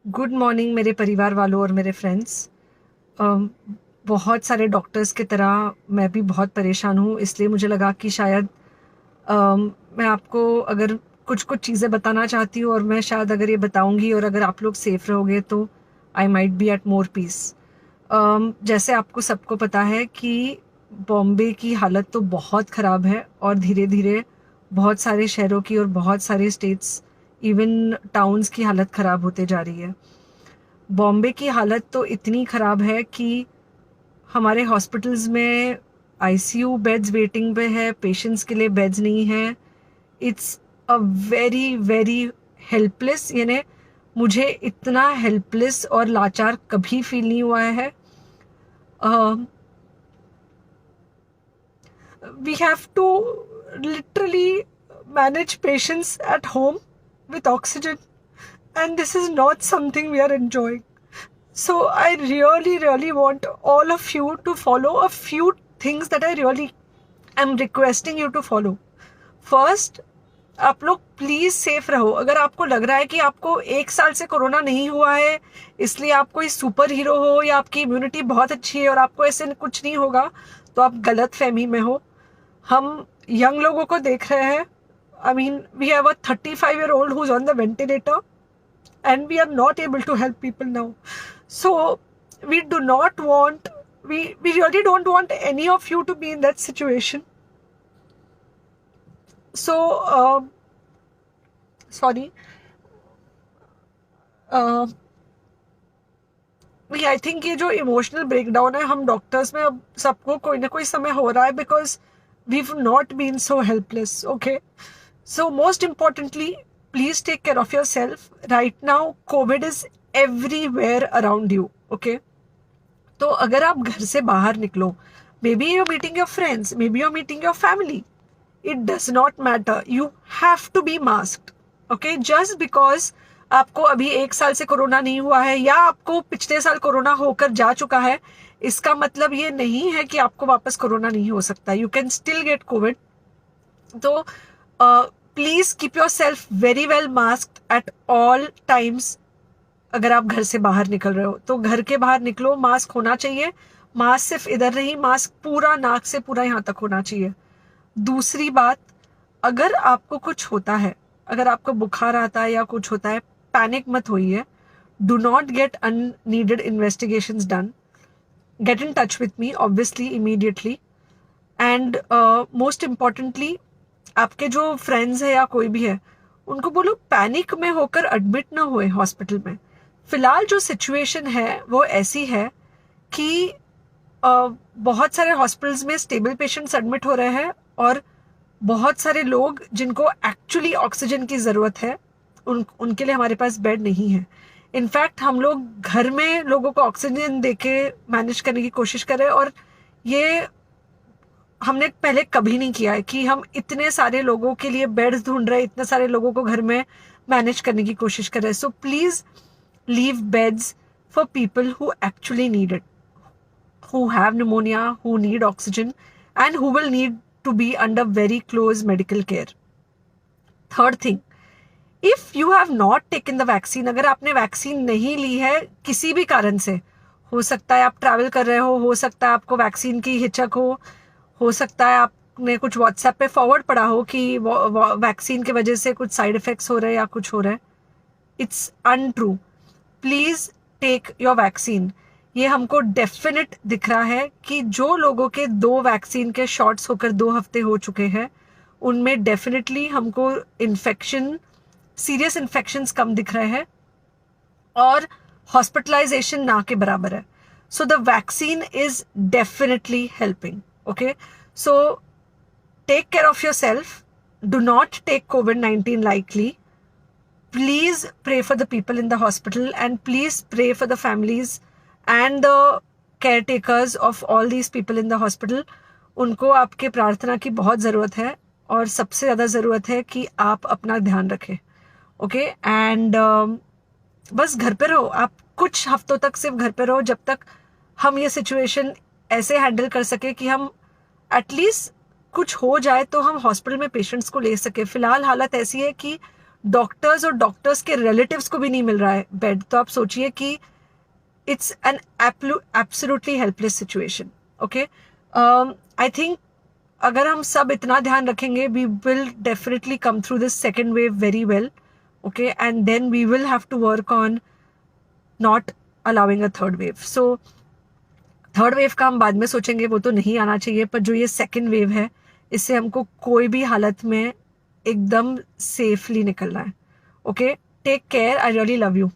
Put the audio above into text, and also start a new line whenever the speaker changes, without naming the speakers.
Good morning मेरे परिवार वालों और मेरे फ्रेंड्स। बहुत सारे डॉक्टर्स की तरह मैं भी बहुत परेशान हूँ, इसलिए मुझे लगा कि शायद मैं आपको अगर कुछ कुछ चीज़ें बताना चाहती हूँ और मैं शायद अगर ये बताऊँगी और अगर आप लोग सेफ रहोगे तो I might be at more peace. जैसे आपको सबको पता है कि बॉम्बे की हालत तो बहुत ख़राब है और धीरे धीरे बहुत सारे शहरों की और बहुत सारे स्टेट्स, इवन टाउन्स की हालत ख़राब होते जा रही है। बॉम्बे की हालत तो इतनी ख़राब है कि हमारे हॉस्पिटल्स में आईसीयू बेड्स वेटिंग पे है, पेशेंट्स के लिए बेड्स नहीं है। It's a very very helpless, यानी मुझे इतना हेल्पलेस और लाचार कभी फील नहीं हुआ है। We have to literally manage patients at home with oxygen, and this is not something we are enjoying. So I really want all of you to follow a few things that I really am requesting you to follow. First, आप लोग please safe रहो। अगर आपको लग रहा है कि आपको 1 साल से कोरोना नहीं हुआ है इसलिए आप कोई सुपर हीरो हो या आपकी इम्यूनिटी बहुत अच्छी है और आपको ऐसे कुछ नहीं होगा, तो आप गलत फहमी में हो। हम यंग लोगों को देख रहे हैं। I mean, we have a 35-year-old who's on the ventilator and we are not able to help people now. So we do not want, we really don't want any of you to be in that situation. So sorry, uh, I think ये जो emotional breakdown है हम doctors में अब सबको कोई ना कोई समय हो रहा है, because we have not been so helpless. Okay, so most importantly please take care of yourself. Right now COVID is everywhere around you. Okay, तो अगर आप घर से बाहर निकलो, maybe you're meeting your friends, maybe you're meeting your family, it does not matter, you have to be masked. Okay, just because आपको अभी 1 साल से कोरोना नहीं हुआ है या आपको पिछले साल कोरोना होकर जा चुका है, इसका मतलब ये नहीं है कि आपको वापस कोरोना नहीं हो सकता। You can still get covid. तो please keep yourself very well masked at all times. अगर आप घर से बाहर निकल रहे हो तो घर के बाहर निकलो, मास्क होना चाहिए। मास्क सिर्फ इधर नहीं, मास्क पूरा नाक से पूरा यहाँ तक होना चाहिए। दूसरी बात, अगर आपको कुछ होता है, अगर आपको बुखार आता है या कुछ होता है, पैनिक मत होइए। Do not get unneeded investigations done. Get in touch with me obviously immediately. And most importantly, आपके जो फ्रेंड्स है या कोई भी है उनको बोलो पैनिक में होकर एडमिट ना हुए हॉस्पिटल में। फिलहाल जो सिचुएशन है वो ऐसी है कि बहुत सारे हॉस्पिटल्स में स्टेबल पेशेंट्स एडमिट हो रहे हैं और बहुत सारे लोग जिनको एक्चुअली ऑक्सीजन की ज़रूरत है उनके लिए हमारे पास बेड नहीं है। इनफैक्ट हम लोग घर में लोगों को ऑक्सीजन देके मैनेज करने की कोशिश कर रहे हैं, और ये हमने पहले कभी नहीं किया है कि हम इतने सारे लोगों के लिए बेड्स ढूंढ रहे हैं, इतने सारे लोगों को घर में मैनेज करने की कोशिश कर रहे हैं। So please leave beds for people who actually need it, who have pneumonia, who need oxygen, and who will need to be under very close medical care. Third thing, if you have not taken the vaccine, अगर आपने vaccine नहीं ली है किसी भी कारण से, हो सकता है आप ट्रैवल कर रहे हो सकता है आपको वैक्सीन की हिचक हो सकता है आपने कुछ व्हाट्सएप पे फॉरवर्ड पढ़ा हो कि वैक्सीन की वजह से कुछ साइड इफेक्ट्स हो रहे हैं या कुछ हो रहा है। It's untrue. Please take your vaccine. ये हमको डेफिनेट दिख रहा है कि जो लोगों के 2 वैक्सीन के शॉट्स होकर 2 हफ्ते हो चुके हैं उनमें डेफिनेटली हमको इन्फेक्शन, सीरियस इन्फेक्शंस कम दिख रहे हैं और हॉस्पिटलाइजेशन ना के बराबर है। So the vaccine is definitely helping. Okay, so take care of yourself, do not take COVID-19 lightly. Please pray for the people in the hospital and please pray for the families and the caretakers of all these people in the hospital. उनको आपके प्रार्थना की बहुत ज़रूरत है और सबसे ज़्यादा ज़रूरत है कि आप अपना ध्यान रखें। ओके, एंड बस घर पे रहो। आप कुछ हफ्तों तक सिर्फ घर पे रहो जब तक हम ये सिचुएशन ऐसे हैंडल कर सके कि हम एटलीस्ट कुछ हो जाए तो हम हॉस्पिटल में पेशेंट्स को ले सके। फिलहाल हालत ऐसी है कि डॉक्टर्स और डॉक्टर्स के रिलेटिव्स को भी नहीं मिल रहा है बेड, तो आप सोचिए कि it's an absolutely helpless situation. Okay, I think अगर हम सब इतना ध्यान रखेंगे, we will definitely come through this second wave very well. Okay, and then we will have to work on not allowing a third wave. So third wave का हम बाद में सोचेंगे, वो तो नहीं आना चाहिए, पर जो ये सेकेंड वेव है इससे हमको कोई भी हालत में एकदम सेफली निकलना है. Okay, take care, I really love you.